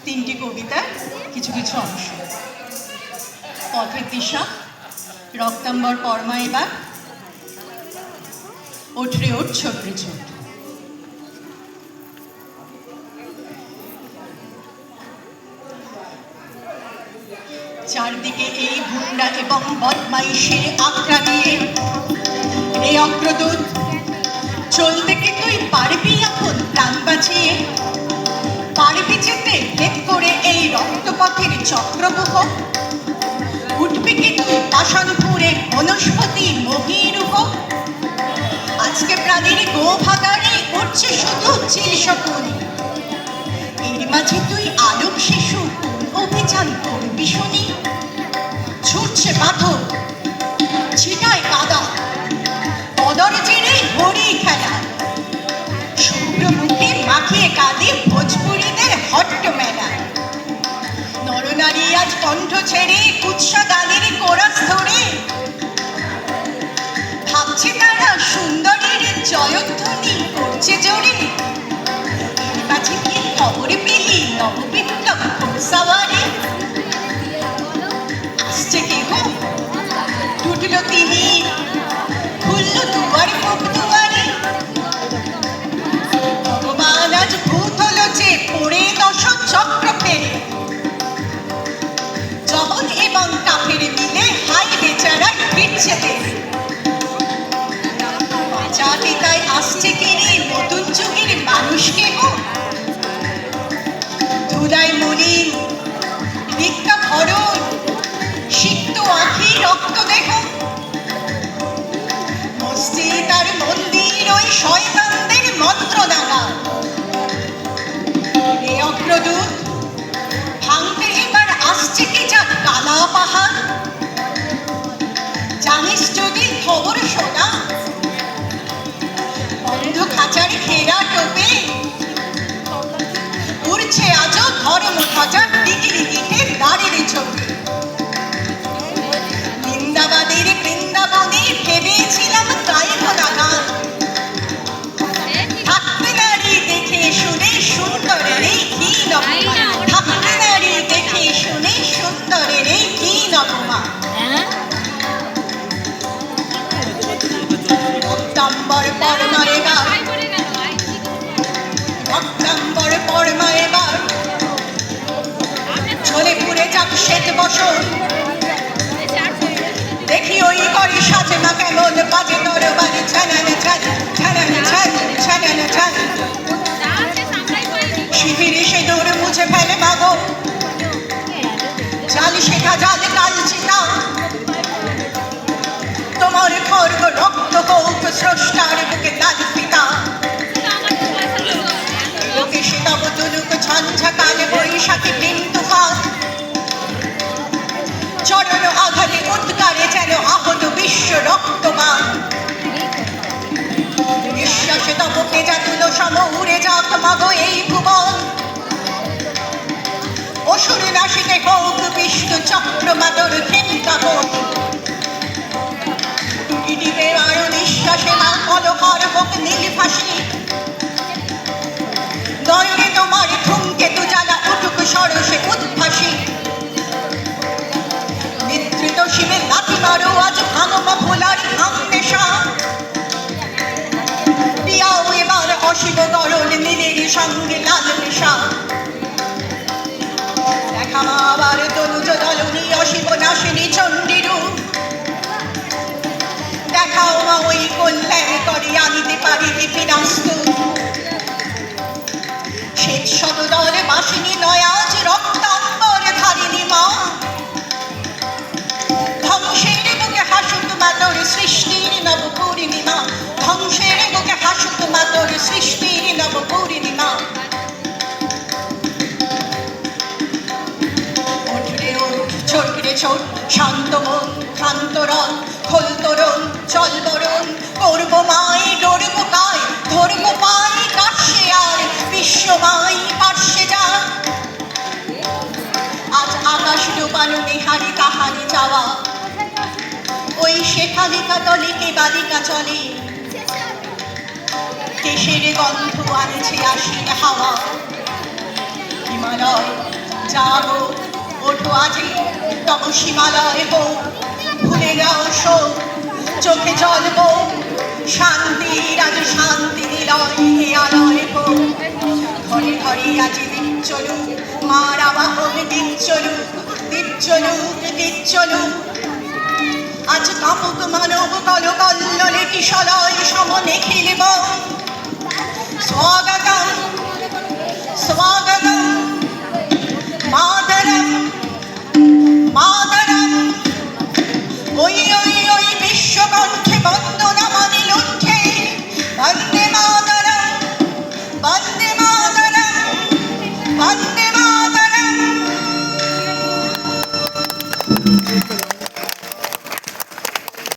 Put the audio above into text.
তিনটি কবিতার কিছু কিছু অংশ। পথের দিশা, রক্তাম্বর পরমা এবার, ওঠরে ওঠ ছোটরে ছোট। চারদিকে এই গুন্ডা এবং বদমাইশের আখড়া নিয়ে রে অগ্রদূত, চলতে কি তুই পারবি এখন প্রাণ বাঁচিয়ে? পারবি যেতে ভেদ করে এই রক্তপথের চক্রবুহ? উঠবি কি তুই পাষাণপুরে বনস্পতি মহীরুহ? আজকে প্রাণীর গো ভাগারে উঠছে শুধু চিল শকুন। এর মাঝে তুই আলোক শিশু কোন অভিযান করবি শুনি? ছুটছে পাথর, ছিটায় কাদা, পদর জেরে হরি খেলা, শুভ্র মুখে মাখিয়ে কাঁদে ভোজপুরীদের হট্ট মেলা। নরনারী আজ কণ্ঠ ছেড়ে কুৎসা গানের কোরাস ধরে ভাবছে তারা সুন্দরীর জয়ধ্বনি করছে জোরে। এর মাঝে কি খবর পেলি নববিপ্লব ঘোড়সাওয়ারে? আসছে কেহ, টুটল তিনি, খুলল দুয়ার মুখ দুয়ারে। ভগবান আজ ভূত হলো যে পড়ে দশক চক্র ফেরে। জবন এবং কাফের মিলে হাই বেচারা ফিরছে দেশে। বাঁচাতে তাই আসছে কিনে নতুন যুগের মানুষ কেহ। ধুলায় মলিন ভিক্ষা ভরণ, সিক্ত আঁখি রক্ত দেহ। মসজিদ আর মন্দির ওই শয়তানদের মন্ত্রণাগা। রে অগ্রদূত, ভাঙতে এবার আসছে কি যা কালা পাহাড়? জানিস যদি খবর শোনা, বন্ধ খাঁচার ঘেরা টোপে উড়ছে আজও ধর্ম ধ্বজা ডিগিরি গিটে দাঁড়িয়ে ছবি। বৃন্দাবাদের বৃন্দাবনে ভেবেছিলাম গাইব না গান। থাকতে নারী দেখে শুনে সুন্দরের এই হীন অপমান। থাকতে নারী দেখে শুনে সুন্দরের এই হীন অপমান। রক্তাম্বর পরমা এবার, রক্তাম্বর পরমা এবার, ঝরে পুড়ে যাক শ্বেত বসন। দেখি ওই করে সাজে না কেমন বাজে তরবারি ছানান ছান ছানান ছান ছানান ছান। শিবিরে সে দৌড় মুছে ফেলে মাগো, জাল শেখা জাল কালছি না। তোমার খর্গ রক্ত হোক স্রষ্টার বুকে লাল পিতা। লোকে সে তব তুলুক ঝঞ্ঝা কালে বৈশাখী প্রেম তুফান। চরণ আঘাতে উদ্গারে যেন আহত বিশ্ব রক্তবান। বিশ্বাসে তব পেজা তুলো সম উড়ে যাক মাগো এই ভুবন। অসুর নাশিতে হোক বিষ্ণু চক্র মাদর খেমকাবন। টুটি টিপে আরো নিঃশ্বাসে মা অলকার হোক নীল ফাঁসি। নয়নে তোমার ধূমকেতু জ্বালা উঠুক সরসে উদ্ভাসী। নিদ্রিত শিবে লাথি মারো আজ ভাঙবা ভোলার ভাঙ নেশা। পিয়াও এবার অশিব গরল নীলের সঙ্গে লাল নেশা। দেখা মা আবার তনুজ দলনী অশিব নাশিনী চণ্ডীরূপ। দেখাও মা ওই কল্যাণ করে আনিতে পারিবে বিনাস্তু। শ্বেত শতদল বাসিনী নয় আজ রক্তাম্বর ধারিণী মা। ধ্বংসের বুকে হাসুক মাতর সৃষ্টির নব পূর্ণিমা। ধ্বংসের বুকে হাসুক মাতর সৃষ্টির নব পূর্ণিমা। ওঠরে ওঠ ছোটরে ছোট, শান্ত মন ক্ষান্ত রন, খোল তোরণ চল বরণ। করবো মাই ডরবো কায়, ধরবো পাই কাটছে আর বিশ্ব মাই পার্শ্বে যা। আজ আকাশ ডোবানো নেহারি কাহারি চাওয়া। ওই শেখালিকা দলিকে বালিকা চলে। কেশের গন্ধ আনছে আশির হাওয়া। হিমালয় জাগো ওঠো আজি তব সীমালয় গো, ভুলে যাও শোক চোখে জলব, শান্তির আজ শান্তি নিলয় হে আলয় গো। ঘরে ঘরে আজি দীপ চলুক, মার আবাহন দীপ চলুক, দীপ চলুক, দীপ চলুক। আজ কামুক মানব কল কল্লোলে কিশলয় সমনে খেলব,